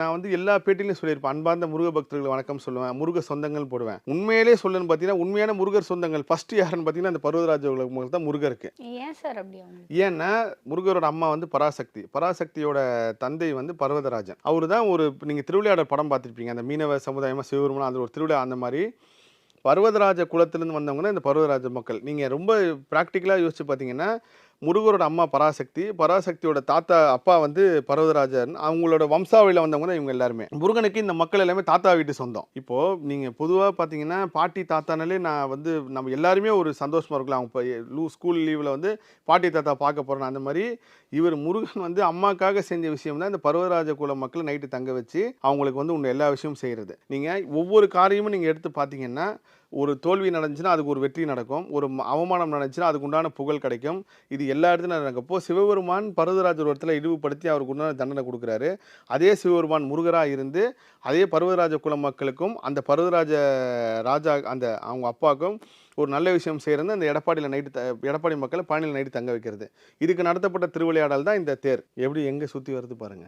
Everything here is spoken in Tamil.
நான் வந்து எல்லா பேட்டியிலும் சொல்லியிருப்பேன். அன்பார்ந்த முருக பக்தர்களுக்கு வணக்கம் சொல்லுவேன். முருக சொந்தங்கள் போடுவேன். உண்மையிலே சொல்லணும்னு பார்த்தீங்கன்னா, உண்மையான முருகர் சொந்தங்கள் ஃபர்ஸ்ட் யாருன்னு பார்த்தீங்கன்னா, அந்த பர்வதராஜ குலமுக்கு தான் முருகருக்கு. ஏன் சார் அப்படி அவங்க? ஏன்னா, முருகரோட அம்மா வந்து பராசக்தி. பராசக்தியோட தந்தை வந்து பர்வதராஜன். அவரு தான் நீங்க திருவிளையாடல் படம் பார்த்திருப்பீங்க. அந்த மீனவ சமுதாயமா சிவபெருமான் அந்த ஒரு திருவிழா அந்த மாரி பர்வதராஜ குலத்திலிருந்து வந்தவங்க தான் இந்த பர்வதராஜ மக்கள். நீங்க ரொம்ப பிராக்டிகலா யோசிச்சு பார்த்தீங்கன்னா, முருகரோட அம்மா பராசக்தி, பராசக்தியோட தாத்தா அப்பா வந்து பர்வதராஜன். அவங்களோட வம்சாவளியில வந்தவங்க தான் இவங்க எல்லாருமே. முருகனுக்கு இந்த மக்கள் எல்லாமே தாத்தா வீட்டு சொந்தம். இப்போ நீங்க பொதுவா பார்த்தீங்கன்னா, பாட்டி தாத்தானாலே நான் வந்து நம்ம எல்லாருமே ஒரு சந்தோஷமா இருக்கலாம். அவங்க ஸ்கூல் லீவ்ல வந்து பாட்டி தாத்தா பார்க்க போறோம். அந்த மாரி இவர் முருகன் வந்து அம்மாக்காக செஞ்ச விஷயம் தான் இந்த பர்வதராஜ குல மக்கள் நைட்டு தங்க வச்சு, அவங்களுக்கு வந்து உன்ன எல்லா விஷயமும் செய்றது. நீங்க ஒவ்வொரு காரியமும் நீங்க எடுத்து பார்த்தீங்கன்னா, ஒரு தோல்வி நடந்துச்சுன்னா, அதுக்கு ஒரு வெற்றி நடக்கும். ஒரு அவமானம் நடந்துச்சுன்னா, அதுக்கு உண்டான புகழ் கிடைக்கும். இது எல்லா இடத்துலயும் நடக்கப்போ, சிவபெருமான் பர்வதராஜர் ஒரு இடத்துல இழிவுபடுத்தி அவருக்கு உண்டான தண்டனை குடுக்குறாரு. அதே சிவபெருமான் முருகரா இருந்து, அதே பர்வதராஜ குல மக்களுக்கும், அந்த பர்வதராஜ ராஜா அந்த அவங்க அப்பாவுக்கும் ஒரு நல்ல விஷயம் செய்றது அந்த எடப்பாடியில எடப்பாடி மக்கள பழனியில நைட்டு தங்க வைக்கிறது. இதுக்கு நடத்தப்பட்ட திருவிளையாடல் தான் இந்த தேர். எப்படி எங்க சுத்தி வருது பாருங்க.